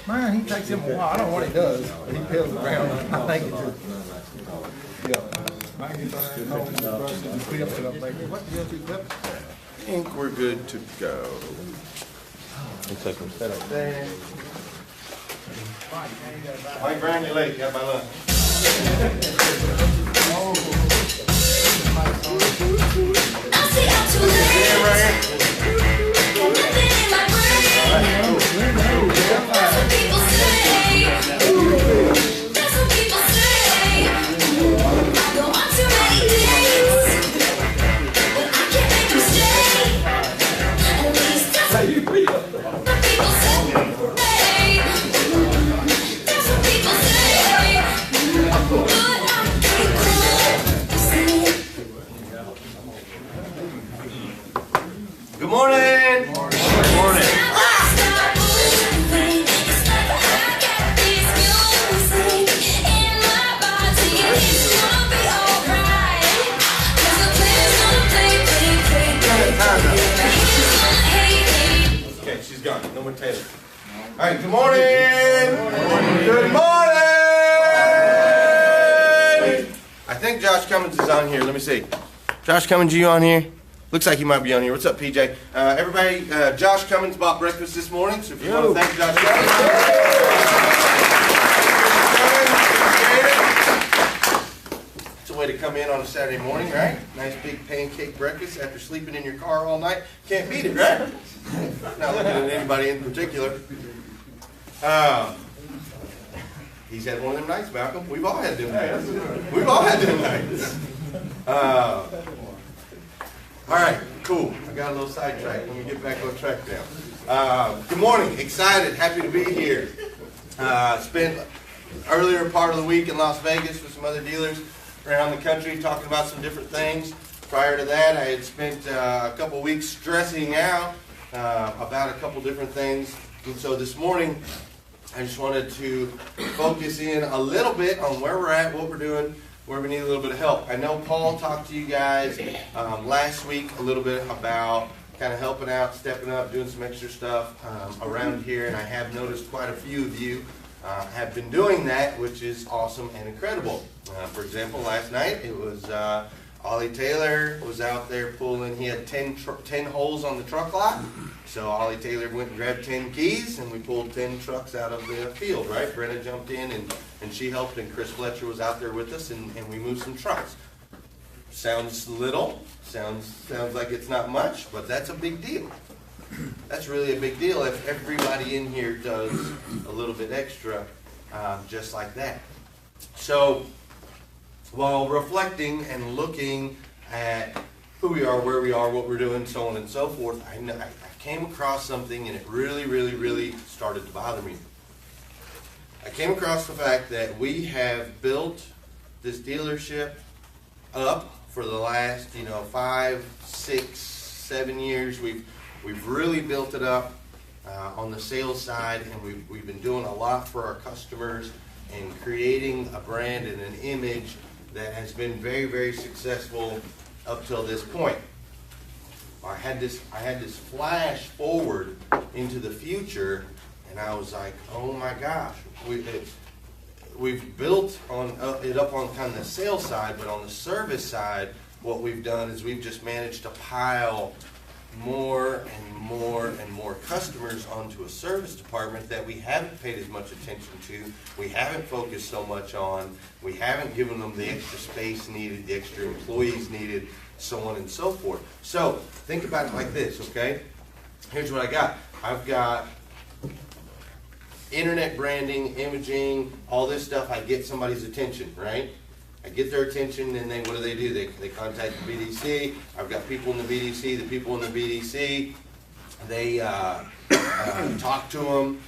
Man, he takes him a while. I don't know what he does, but he peels around. I think it's just, I think we're good to go. Looks like we're set up. Mike Brown, you're late. Got my lunch. Good morning. Good morning. Okay, she's gone. No more Taylor. All right, good morning. Good morning. I think Josh Cummins is on here. Let me see. Josh Cummins, you on here? Looks like he might be on here. What's up, PJ? Everybody, Josh Cummins bought breakfast this morning, so if you want to thank Josh Cummins. It's a way to come in on a Saturday morning, right? Nice big pancake breakfast after sleeping in your car all night. Can't beat it, right? Not looking at anybody in particular. He's had one of them nights, Malcolm. We've all had them nights. We've all had them nights. All right, cool. I got a little sidetracked. Let me get back on track now. Good morning. Excited. Happy to be here. Spent earlier part of the week in Las Vegas with some other dealers around the country talking about some different things. Prior to that, I had spent a couple weeks stressing out about a couple different things. And so this morning, I just wanted to focus in a little bit on where we're at, what we're doing, where we need a little bit of help. I know Paul talked to you guys last week a little bit about kind of helping out, stepping up, doing some extra stuff around here, and I have noticed quite a few of you have been doing that, which is awesome and incredible. For example, last night it was Ollie Taylor was out there pulling. He had 10 holes on the truck lot. So Ollie Taylor went and grabbed 10 keys, and we pulled 10 trucks out of the field, right? Brenna jumped in, and she helped, and Chris Fletcher was out there with us, and we moved some trucks. Sounds little, sounds like it's not much, but that's a big deal. That's really a big deal if everybody in here does a little bit extra, just like that. So while reflecting and looking at who we are, where we are, what we're doing, so on and so forth, I came across something, and it really, really, really started to bother me. I came across the fact that we have built this dealership up for the last, 5, 6, 7 years. We've really built it up on the sales side, and we've been doing a lot for our customers and creating a brand and an image that has been very, very successful up till this point. I had this flash forward into the future, and I was like, oh my gosh, we've built it up on kind of the sales side, but on the service side, what we've done is we've just managed to pile more and more and more customers onto a service department that we haven't paid as much attention to, we haven't focused so much on, we haven't given them the extra space needed, the extra employees needed, so on and so forth. So think about it like this, okay? Here's what I got. I've got internet branding, imaging, all this stuff. I get somebody's attention, right? I get their attention, and then what do? They contact the BDC. I've got people in the BDC. The people in the BDC, they talk to them,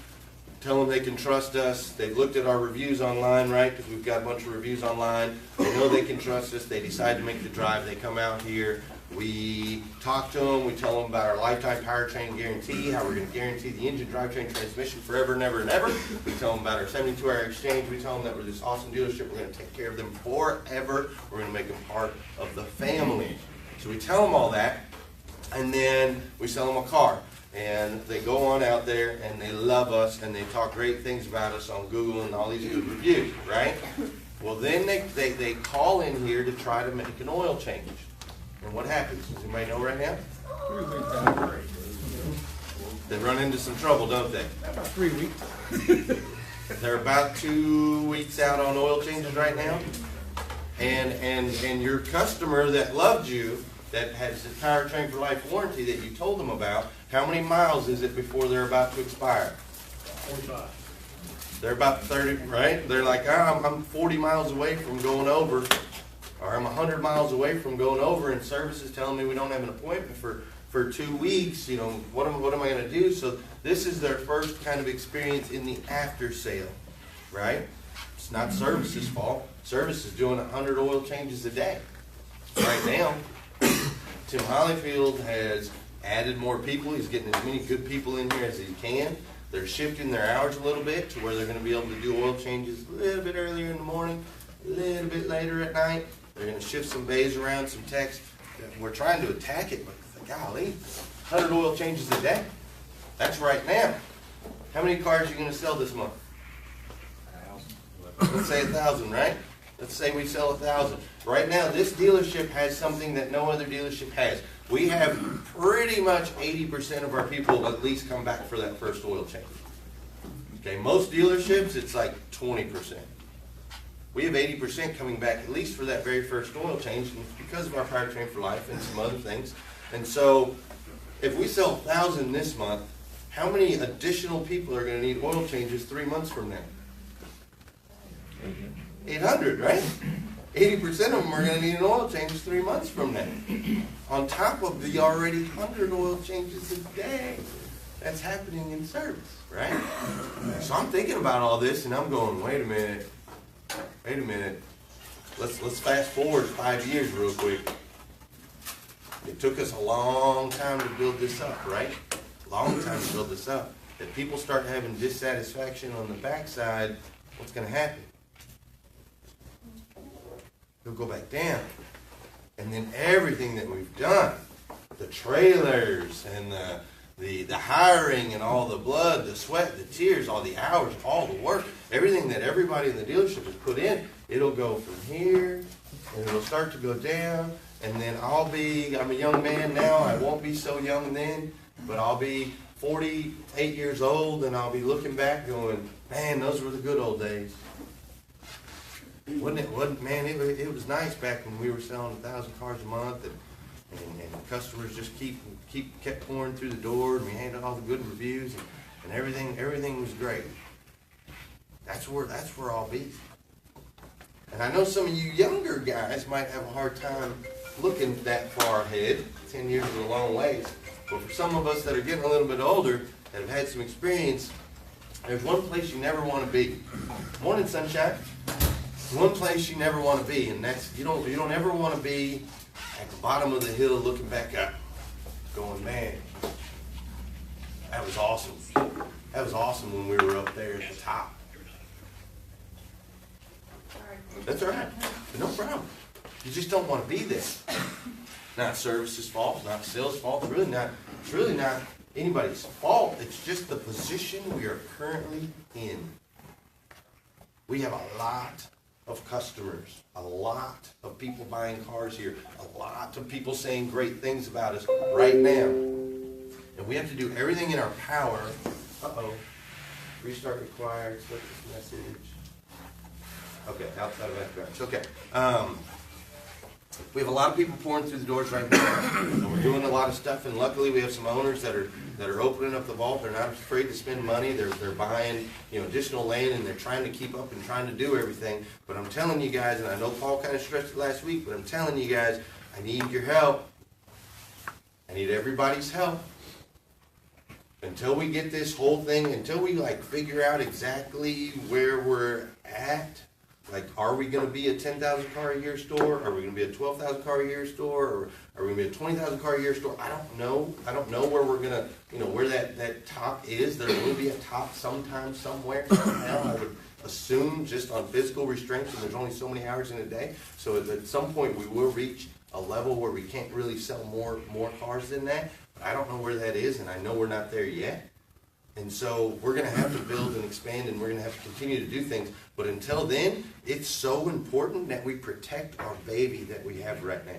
tell them they can trust us. They've looked at our reviews online, right? Because we've got a bunch of reviews online. They know they can trust us. They decide to make the drive. They come out here. We talk to them. We tell them about our lifetime powertrain guarantee, how we're going to guarantee the engine, drivetrain, transmission forever and ever and ever. We tell them about our 72-hour exchange. We tell them that we're this awesome dealership. We're going to take care of them forever. We're going to make them part of the family. So we tell them all that. And then we sell them a car. And they go on out there and they love us and they talk great things about us on Google and all these good reviews, right? Well, then they call in here to try to make an oil change. And what happens? Does anybody know right now? They run into some trouble, don't they? About 3 weeks. They're about 2 weeks out on oil changes right now. And your customer that loved you, that has the Powertrain for Life warranty that you told them about, how many miles is it before they're about to expire? 45. They're about 30, right? They're like, oh, I'm 40 miles away from going over, or I'm 100 miles away from going over, and service is telling me we don't have an appointment for 2 weeks. You know, what am I going to do? So this is their first kind of experience in the after sale, right? It's not service's fault. Service is doing 100 oil changes a day. Right now, Tim Hollyfield has added more people. He's getting as many good people in here as he can. They're shifting their hours a little bit to where they're going to be able to do oil changes a little bit earlier in the morning, a little bit later at night. They're going to shift some bays around, some techs. We're trying to attack it, but golly, 100 oil changes a day. That's right now. How many cars are you going to sell this month? 1,000. Let's say 1,000, right? Let's say we sell 1,000. Right now, this dealership has something that no other dealership has. We have pretty much 80% of our people at least come back for that first oil change. Okay, most dealerships, it's like 20%. We have 80% coming back at least for that very first oil change, and it's because of our Powertrain for Life and some other things. And so, if we sell 1,000 this month, how many additional people are going to need oil changes 3 months from now? 800, right? 80% of them are going to need an oil change 3 months from now. On top of the already 100 oil changes a day that's happening in service, right? So I'm thinking about all this and I'm going, wait a minute. Let's fast forward 5 years real quick. It took us a long time to build this up, right? Long time to build this up. If people start having dissatisfaction on the backside, what's going to happen? It'll go back down. And then everything that we've done, the trailers and the hiring and all the blood, the sweat, the tears, all the hours, all the work, everything that everybody in the dealership has put in, it'll go from here and it'll start to go down. And then I'm a young man now, I won't be so young then, but I'll be 48 years old and I'll be looking back going, man, those were the good old days. Wasn't it? Man, it was nice back when we were selling 1,000 cars a month, and customers just kept pouring through the door, and we had all the good reviews, and everything was great. That's where I'll be. And I know some of you younger guys might have a hard time looking that far ahead. 10 years is a long ways. But for some of us that are getting a little bit older, that have had some experience, there's one place you never want to be. Morning, sunshine. One place you never want to be, and that's you don't ever want to be at the bottom of the hill looking back up, going, man, that was awesome. That was awesome when we were up there at the top. That's all right. No problem. You just don't want to be there. Not service's fault, not sales' fault. It's really not anybody's fault. It's just the position we are currently in. We have a lot of customers, a lot of people buying cars here, a lot of people saying great things about us right now. And we have to do everything in our power. Restart required, select this message. Okay, outside of that. It's okay. We have a lot of people pouring through the doors right now, and we're doing a lot of stuff. And luckily, we have some owners that are opening up the vault. They're not afraid to spend money. They're buying additional land, and they're trying to keep up and trying to do everything. But I'm telling you guys, and I know Paul kind of stressed it last week, but I'm telling you guys, I need your help. I need everybody's help. Until we get this whole thing, until we figure out exactly where we're at. Are we going to be a 10,000 car a year store? Are we going to be a 12,000 car a year store? Or are we going to be a 20,000 car a year store? I don't know. I don't know where we're going to, where that top is. There will be a top sometime, somewhere, somehow. I would assume just on physical restraints, and there's only so many hours in a day. So at some point we will reach a level where we can't really sell more cars than that. But I don't know where that is, and I know we're not there yet. And so we're going to have to build and expand, and we're going to have to continue to do things. But until then, it's so important that we protect our baby that we have right now.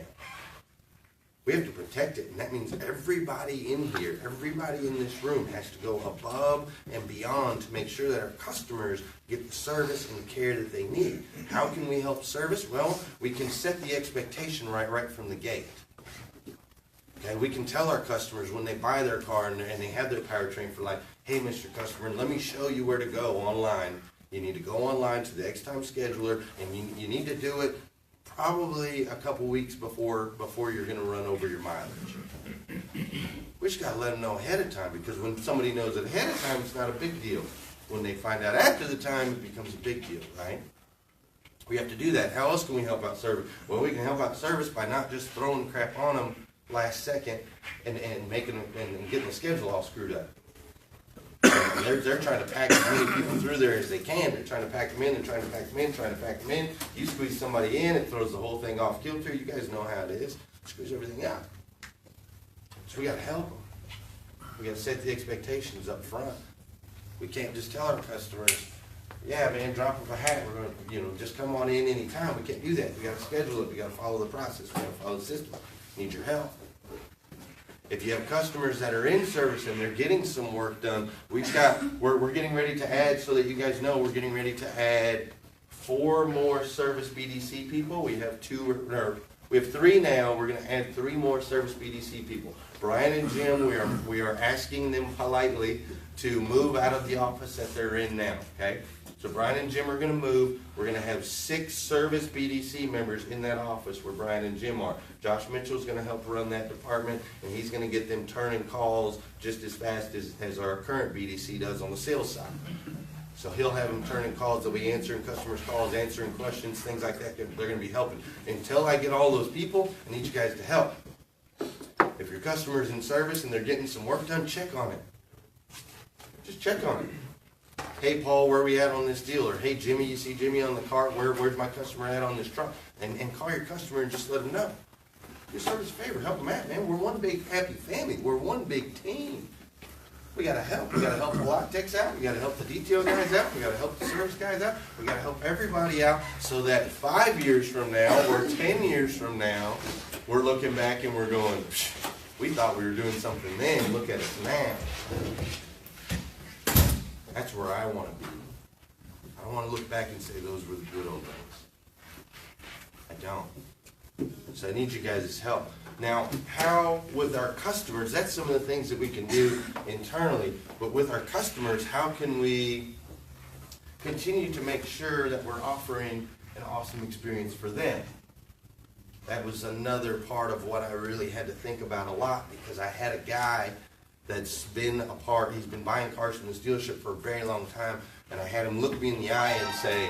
We have to protect it, and that means everybody in here, everybody in this room has to go above and beyond to make sure that our customers get the service and the care that they need. How can we help service? Well, we can set the expectation right from the gate. Okay, we can tell our customers when they buy their car and they have their powertrain for life, hey, Mr. Customer, let me show you where to go online. You need to go online to the X-Time Scheduler, and you need to do it probably a couple weeks before you're going to run over your mileage. We just got to let them know ahead of time, because when somebody knows it ahead of time, it's not a big deal. When they find out after the time, it becomes a big deal, right? We have to do that. How else can we help out service? Well, we can help out service by not just throwing crap on them last second and making and getting the schedule all screwed up. They're trying to pack as many people through there as they can. They're trying to pack them in, they're trying to pack them in, trying to pack them in. You squeeze somebody in, it throws the whole thing off kilter. You guys know how it is. Squeeze everything out. So we got to help them. We got to set the expectations up front. We can't just tell our customers, yeah, man, drop of a hat. We're going to, just come on in anytime. We can't do that. We got to schedule it. We got to follow the process. We got to follow the system. Need your help. If you have customers that are in service and they're getting some work done, we're getting ready to add, so that you guys know, we're getting ready to add 4 more service BDC people. We have 3 now. We're going to add 3 more service BDC people. Brian and Jim, we are asking them politely to move out of the office that they're in now. Okay. So Brian and Jim are going to move. We're going to have 6 service BDC members in that office where Brian and Jim are. Josh Mitchell is going to help run that department, and he's going to get them turning calls just as fast as our current BDC does on the sales side. So he'll have them turning calls. They'll be answering customers' calls, answering questions, things like that. They're going to be helping. Until I get all those people, I need you guys to help. If your customer's in service and they're getting some work done, check on it. Just check on it. Hey, Paul, where are we at on this deal? Or, hey, Jimmy, you see Jimmy on the cart? Where's my customer at on this truck? And call your customer and just let them know. Do service a favor. Help them out, man. We're one big happy family. We're one big team. We got to help. We got to help the lot techs out. We got to help the detail guys out. We got to help the service guys out. We got to help everybody out so that 5 years from now or 10 years from now, we're looking back and we're going, we thought we were doing something then. Look at us now. That's where I want to be. I don't want to look back and say those were the good old days. I don't. So I need you guys' help. Now, how with our customers, that's some of the things that we can do internally, but with our customers, how can we continue to make sure that we're offering an awesome experience for them? That was another part of what I really had to think about a lot, because I had a guy that's been he's been buying cars from this dealership for a very long time, and I had him look me in the eye and say,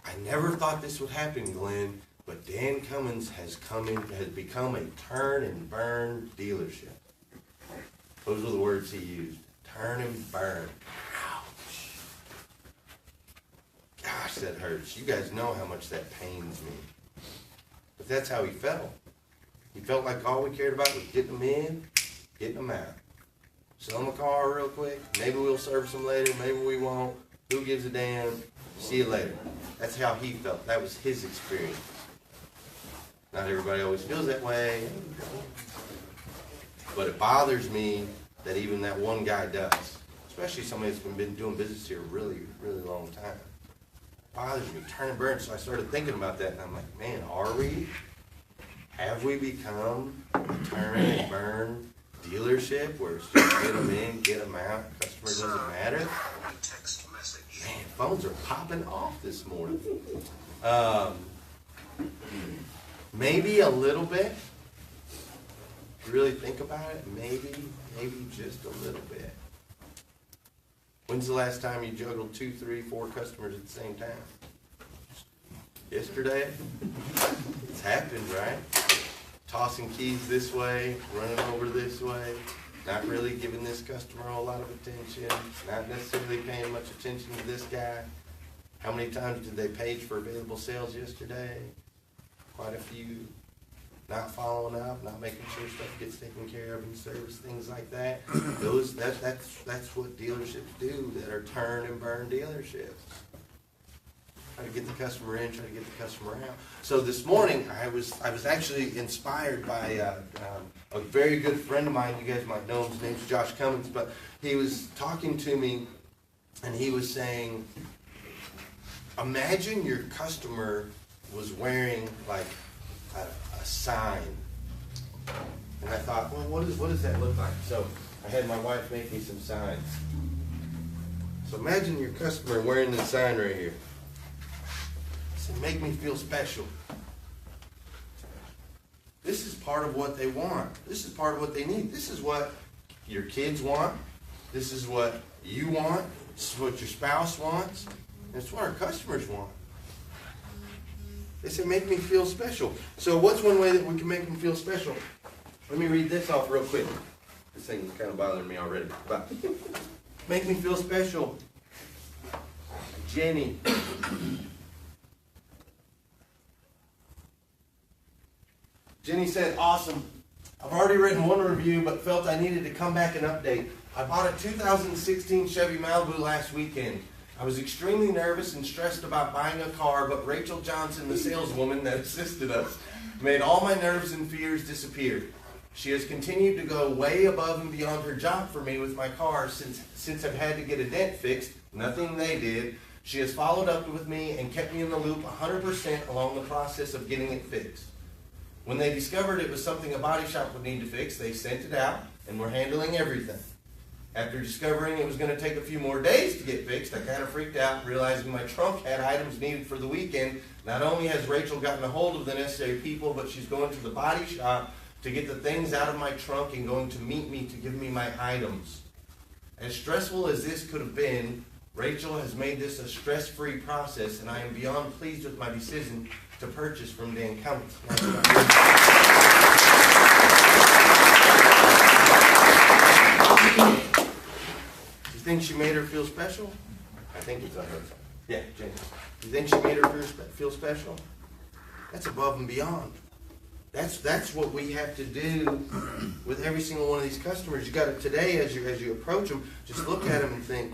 I never thought this would happen, Glenn, but Dan Cummins has become a turn and burn dealership. Those were the words he used. Turn and burn. Ouch. Gosh, that hurts. You guys know how much that pains me. But that's how he felt. He felt like all we cared about was getting them in, getting them out. Sell them a car real quick. Maybe we'll service them later. Maybe we won't. Who gives a damn? See you later. That's how he felt. That was his experience. Not everybody always feels that way. But it bothers me that even that one guy does. Especially somebody that's been doing business here a really, really long time. It bothers me. Turn and burn. So I started thinking about that, and I'm like, man, are we? Have we become a turn and burn dealership where it's just get them in, get them out, customer doesn't matter? Man, phones are popping off this morning. Maybe a little bit. If you really think about it, maybe just a little bit. When's the last time you juggled 2, 3, 4 customers at the same time? Yesterday? It's happened, right? Tossing keys this way, running over this way, not really giving this customer a lot of attention, not necessarily paying much attention to this guy. How many times did they page for available sales yesterday? Quite a few. not following up, not making sure stuff gets taken care of and service, things like that. That's what dealerships do that are turn and burn dealerships. Try to get the customer in, try to get the customer out. So this morning, I was actually inspired by a very good friend of mine. You guys might know him. His name's Josh Cummins, but he was talking to me, and he was saying, imagine your customer was wearing like a sign. And I thought, well, what does that look like? So I had my wife make me some signs. So imagine your customer wearing this sign right here. It said, make me feel special. This is part of what they want. This is part of what they need. This is what your kids want. This is what you want. This is what your spouse wants. And it's what our customers want. They said, make me feel special. So what's one way that we can make them feel special? Let me read this off real quick. This thing is kind of bothering me already. But make me feel special. Jenny. Jenny said, awesome. I've already written one review, but felt I needed to come back and update. I bought a 2016 Chevy Malibu last weekend. I was extremely nervous and stressed about buying a car, but Rachel Johnson, the saleswoman that assisted us, made all my nerves and fears disappear. She has continued to go way above and beyond her job for me with my car since I've had to get a dent fixed, nothing they did. She has followed up with me and kept me in the loop 100% along the process of getting it fixed. When they discovered it was something a body shop would need to fix, they sent it out and were handling everything. After discovering it was going to take a few more days to get fixed, I kind of freaked out, realizing my trunk had items needed for the weekend. Not only has Rachel gotten a hold of the necessary people, but she's going to the body shop to get the things out of my trunk and going to meet me to give me my items. As stressful as this could have been, Rachel has made this a stress-free process, and I am beyond pleased with my decision to purchase from Dan Cummins. You think she made her feel special? I think it's a her. Yeah, James. You think she made her feel special? That's above and beyond. That's what we have to do with every single one of these customers. You got to today, as you approach them, just look at them and think,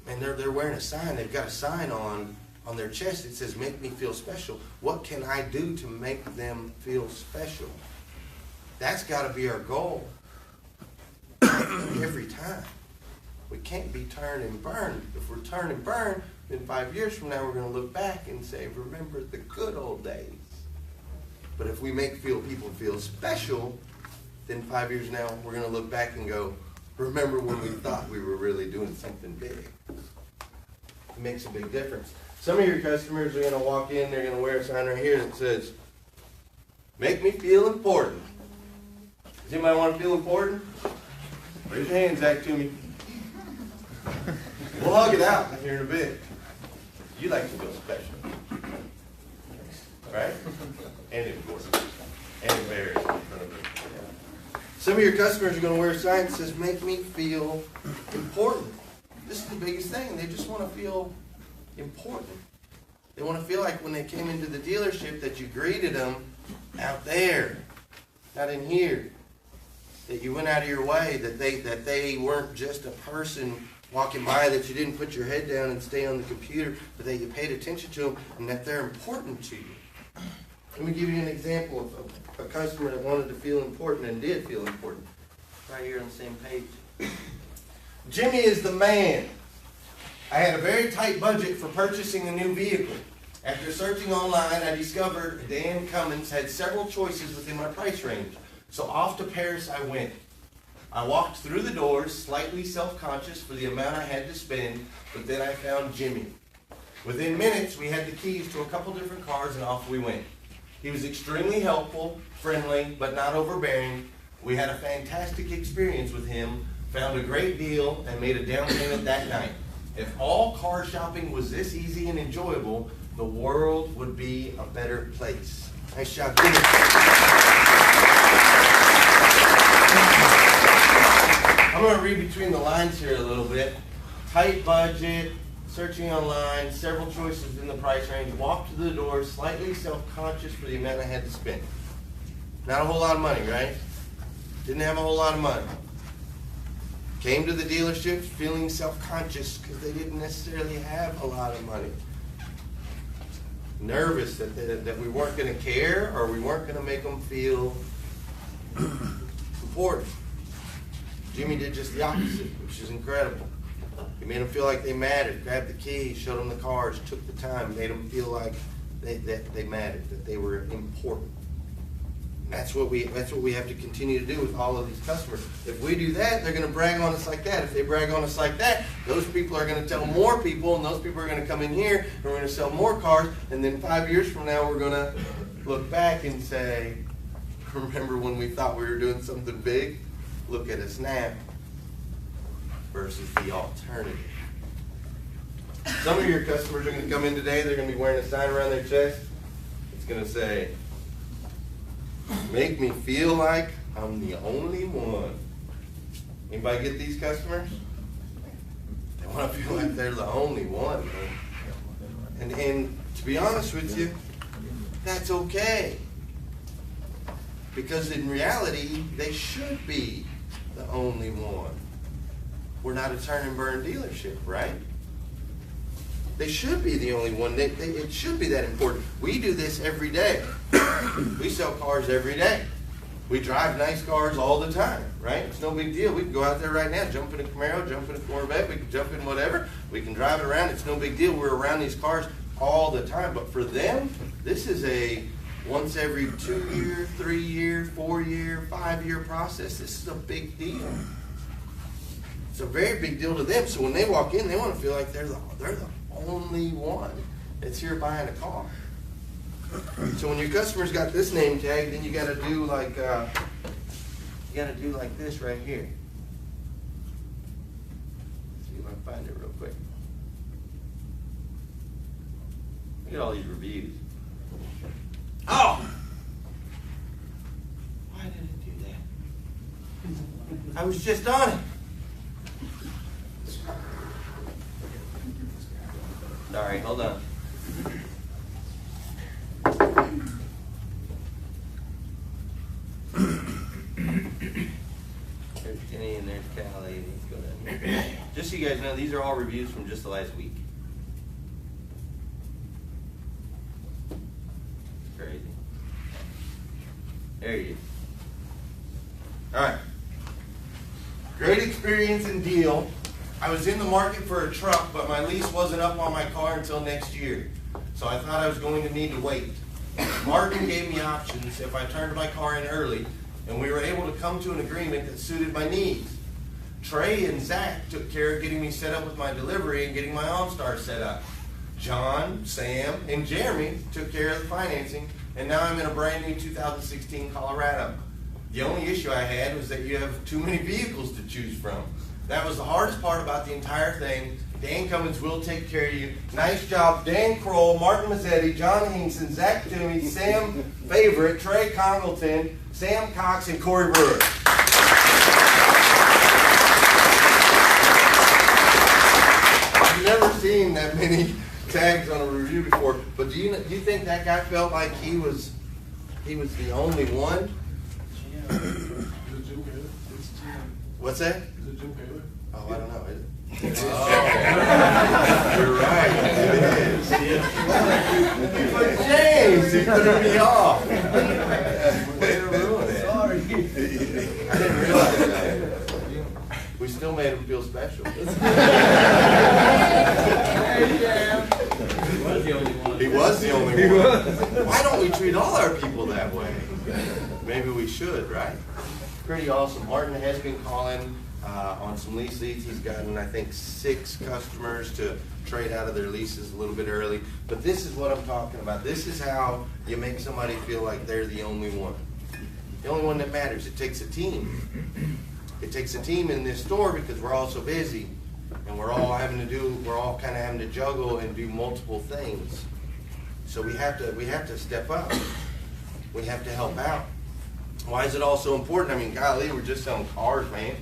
man, they're wearing a sign. They've got a sign on their chest. It says, "Make me feel special." What can I do to make them feel special? That's got to be our goal every time. We can't be turn and burn. If we're turn and burn, then 5 years from now we're going to look back and say, remember the good old days. But if we make people feel special, then 5 years now we're going to look back and go, remember when we thought we were really doing something big. It makes a big difference. Some of your customers are going to walk in, they're going to wear a sign right here that says, make me feel important. Does anybody want to feel important? Raise your hand, Zach, to me. We'll hug it out here in a bit. You like to feel special. Right? And important. And embarrassed in front of me. Some of your customers are going to wear a sign that says, make me feel important. This is the biggest thing. They just want to feel important. They want to feel like when they came into the dealership that you greeted them out there, not in here. That you went out of your way, that they weren't just a person walking by, that you didn't put your head down and stay on the computer, but that you paid attention to them and that they're important to you. Let me give you an example of a customer that wanted to feel important and did feel important. Right here on the same page. Jimmy is the man. I had a very tight budget for purchasing a new vehicle. After searching online, I discovered Dan Cummins had several choices within my price range. So off to Paris I went. I walked through the doors, slightly self-conscious for the amount I had to spend, but then I found Jimmy. Within minutes, we had the keys to a couple different cars and off we went. He was extremely helpful, friendly, but not overbearing. We had a fantastic experience with him, found a great deal, and made a down payment that night. If all car shopping was this easy and enjoyable, the world would be a better place. Nice job, Jimmy. I'm going to read between the lines here a little bit. Tight budget, searching online, several choices in the price range, walked to the door, slightly self-conscious for the amount I had to spend. Not a whole lot of money, right? Didn't have a whole lot of money. Came to the dealerships feeling self-conscious because they didn't necessarily have a lot of money. Nervous that we weren't going to care or we weren't going to make them feel important. Jimmy did just the opposite, which is incredible. He made them feel like they mattered, grabbed the keys, showed them the cars, took the time, made them feel like they mattered, that they were important. And that's what we have to continue to do with all of these customers. If we do that, they're going to brag on us like that. If they brag on us like that, those people are going to tell more people, and those people are going to come in here, and we're going to sell more cars, and then 5 years from now, we're going to look back and say, remember when we thought we were doing something big? Look at us now. Versus the alternative. Some of your customers are going to come in today, they're going to be wearing a sign around their chest. It's going to say, make me feel like I'm the only one. Anybody get these customers? They want to feel like they're the only one. And to be honest with you, that's okay. Because in reality, they should be the only one. We're not a turn and burn dealership, right? They should be the only one. It should be that important. We do this every day. We sell cars every day. We drive nice cars all the time, right? It's no big deal. We can go out there right now, jump in a Camaro, jump in a Corvette, we can jump in whatever. We can drive it around. It's no big deal. We're around these cars all the time. But for them, this is a once every 2 year, 3 year, 4 year, 5 year process. This is a big deal. It's a very big deal to them. So when they walk in, they want to feel like they're the only one that's here buying a car. So when your customer's got this name tag, then you got to do like this right here. See if I can find it real quick. Look at all these reviews. Oh, why did it do that? I was just on it. All right, hold on. There's Jenny and there's Callie. Let's go down here. Just so you guys know, these are all reviews from just the last week. It's crazy. There you go. All right. Great experience and deal. I was in the market for a truck, but my lease wasn't up on my car until next year. So I thought I was going to need to wait. Martin gave me options if I turned my car in early, and we were able to come to an agreement that suited my needs. Trey and Zach took care of getting me set up with my delivery and getting my OnStar set up. John, Sam, and Jeremy took care of the financing, and now I'm in a brand new 2016 Colorado. The only issue I had was that you have too many vehicles to choose from. That was the hardest part about the entire thing. Dan Cummins will take care of you. Nice job, Dan Kroll, Martin Mazzetti, John Hinkson, Zach Toomey, Sam Favorite, Trey Congleton, Sam Cox, and Corey Brewer. I've never seen that many tags on a review before, but do you think that guy felt like he was the only one? What's that? Oh, I don't know. Is it? Oh, you're right. It is. But James, he threw me off. Way to ruin it. Sorry. I didn't realize that. We still made him feel special. He was the only one. Why don't we treat all our people that way? Maybe we should, right? Pretty awesome. Martin has been calling on some lease leads. He's gotten, I think, 6 customers to trade out of their leases a little bit early. But this is what I'm talking about. This is how you make somebody feel like they're the only one. The only one that matters. It takes a team. It takes a team in this store because we're all so busy. And we're all kind of having to juggle and do multiple things. So we have to step up. We have to help out. Why is it all so important? I mean, golly, we're just selling cars, man.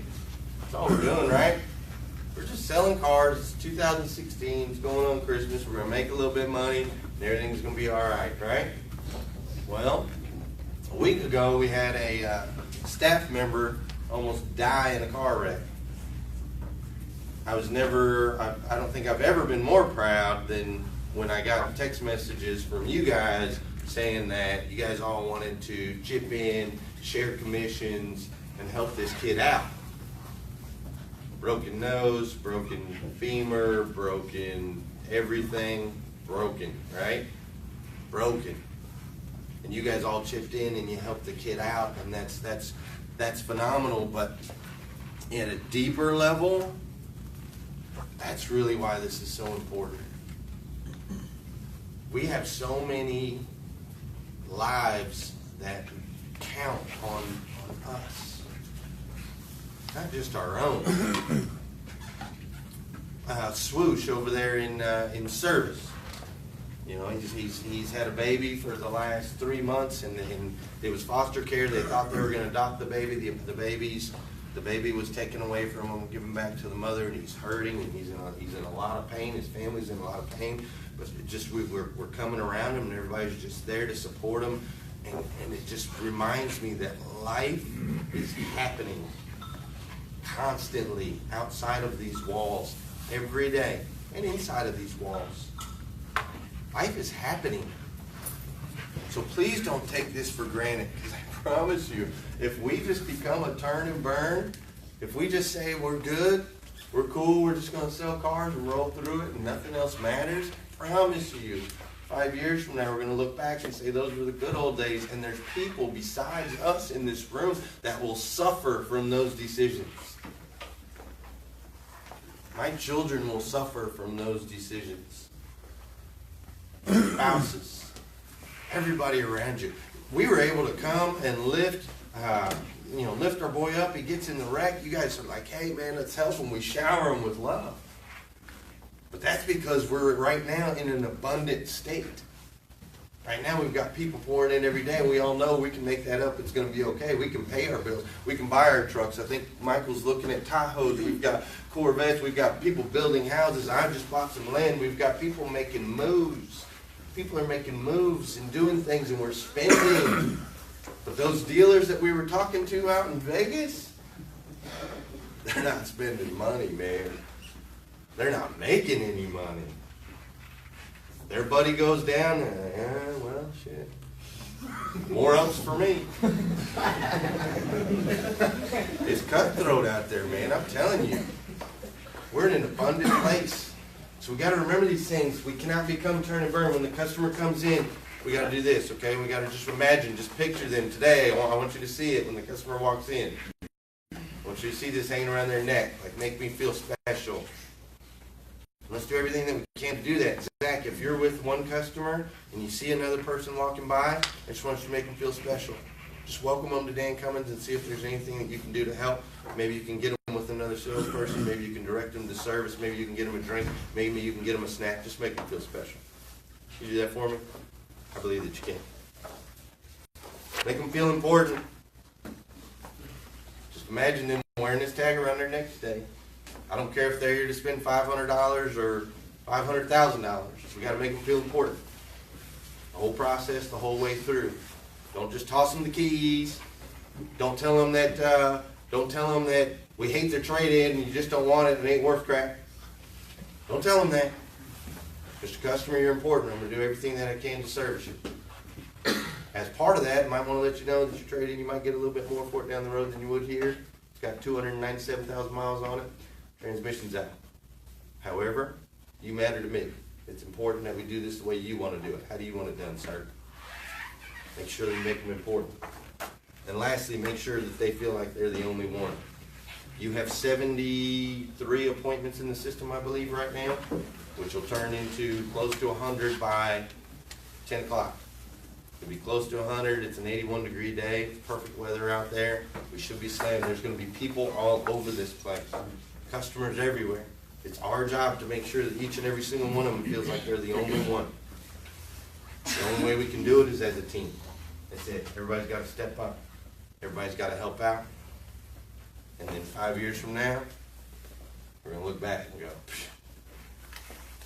That's all we're doing, right? We're just selling cars. It's 2016. It's going on Christmas. We're going to make a little bit of money, and everything's going to be all right, right? Well, A week ago, we had a staff member almost die in a car wreck. I don't think I've ever been more proud than when I got text messages from you guys saying that you guys all wanted to chip in, share commissions, and help this kid out. Broken nose, broken femur, broken everything, broken, right? Broken. And you guys all chipped in and you helped the kid out, and that's phenomenal. But at a deeper level, that's really why this is so important. We have so many lives that count on us, not just our own. Swoosh over there in service. You know, he's had a baby for the last 3 months, and it was foster care. They thought they were going to adopt the baby. The baby was taken away from him, given back to the mother, and he's hurting, and he's in a lot of pain. His family's in a lot of pain, but we're coming around him, and everybody's just there to support him, and it just reminds me that life is happening constantly outside of these walls, every day, and inside of these walls. Life is happening. So please don't take this for granted, because I promise you, if we just become a turn and burn, if we just say we're good, we're cool, we're just going to sell cars and roll through it and nothing else matters, I promise you, 5 years from now, we're going to look back and say those were the good old days, and there's people besides us in this room that will suffer from those decisions. My children will suffer from those decisions. Spouses, everybody around you. We were able to come and lift our boy up. He gets in the wreck. You guys are like, hey man, let's help him. We shower him with love. But that's because we're right now in an abundant state. Right now we've got people pouring in every day, and we all know we can make that up. It's going to be okay. We can pay our bills. We can buy our trucks. I think Michael's looking at Tahoes. We've got Corvettes. We've got people building houses. I just bought some land. We've got people making moves. People are making moves and doing things, and we're spending. But those dealers that we were talking to out in Vegas, they're not spending money, man. They're not making any money. Their buddy goes down, and well, shit. More ups for me. It's cutthroat out there, man. I'm telling you. We're in an abundant place. So we got to remember these things. We cannot become turn and burn. When the customer comes in, we got to do this, okay? We got to just imagine, just picture them today. I want you to see it when the customer walks in. I want you to see this hanging around their neck, like make me feel special. Let's do everything that we can to do that. Zach, if you're with one customer and you see another person walking by, I just want you to make them feel special. Just welcome them to Dan Cummins and see if there's anything that you can do to help. Maybe you can get them with another salesperson. Maybe you can direct them to service. Maybe you can get them a drink. Maybe you can get them a snack. Just make them feel special. Can you do that for me? I believe that you can. Make them feel important. Just imagine them wearing this tag around their neck today. I don't care if they're here to spend $500 or $500,000. We got to make them feel important. The whole process, the whole way through. Don't just toss them the keys. Don't tell them that. We hate their trade-in and you just don't want it and it ain't worth crap. Don't tell them that. Mr. Customer, you're important. I'm going to do everything that I can to service you. As part of that, I might want to let you know that your trade-in, you might get a little bit more for it down the road than you would here. It's got 297,000 miles on it. Transmission's out. However, you matter to me. It's important that we do this the way you want to do it. How do you want it done, sir? Make sure that you make them important. And lastly, make sure that they feel like they're the only one. You have 73 appointments in the system, I believe, right now, which will turn into close to 100 by 10 o'clock. It'll be close to 100. It's an 81-degree day. Perfect weather out there. We should be slammed. There's going to be people all over this place. Customers everywhere. It's our job to make sure that each and every single one of them feels like they're the only one. The only way we can do it is as a team. That's it. Everybody's got to step up. Everybody's got to help out. And then 5 years from now, we're going to look back and go,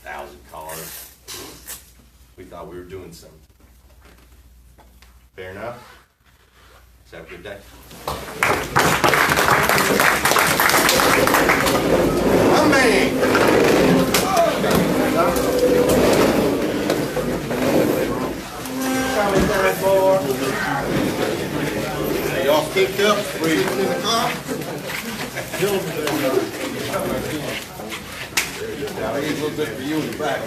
1,000 cars. We thought we were doing something. Fair enough? Have a good day. My man. Y'all kicked up? Sitting in the car? Now, here's a little bit for you in the back.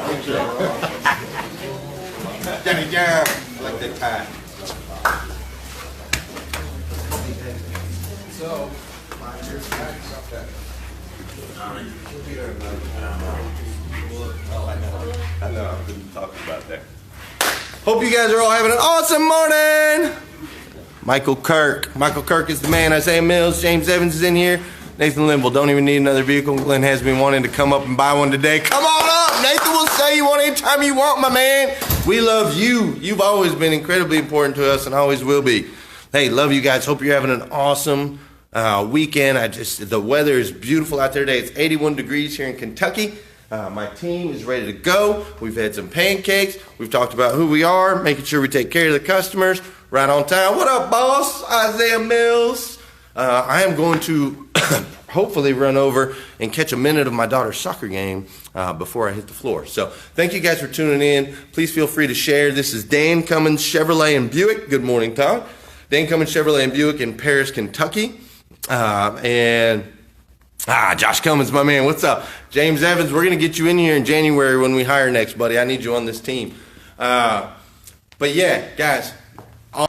Johnny John. I like that tie. So, I know, I've been talking about that. Hope you guys are all having an awesome morning. Michael Kirk is the man. Isaiah Mills, James Evans is in here. Nathan Limble, don't even need another vehicle. Glenn has been wanting to come up and buy one today. Come on up. Nathan will sell you one anytime you want, my man. We love you. You've always been incredibly important to us and always will be. Hey, love you guys. Hope you're having an awesome weekend. The weather is beautiful out there today. It's 81 degrees here in Kentucky. My team is ready to go. We've had some pancakes. We've talked about who we are, making sure we take care of the customers right on time. What up, boss? Isaiah Mills. I am going to hopefully run over and catch a minute of my daughter's soccer game before I hit the floor. So thank you guys for tuning in. Please feel free to share. This is Dan Cummins Chevrolet and Buick. Good morning, Tom. Dan Cummins Chevrolet and Buick in Paris, Kentucky. Josh Cummins, my man, what's up? James Evans, we're going to get you in here in January when we hire next, buddy. I need you on this team. But yeah, guys,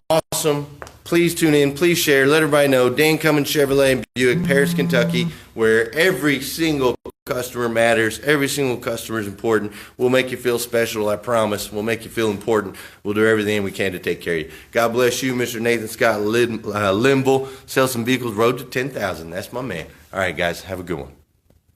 awesome. Please tune in. Please share. Let everybody know. Dan Cummins Chevrolet and Buick, Paris, Kentucky, where every single customer matters. Every single customer is important. We'll make you feel special, I promise. We'll make you feel important. We'll do everything we can to take care of you. God bless you, Mr. Nathan Scott Limble. Sell some vehicles, road to 10,000. That's my man. All right, guys, have a good one.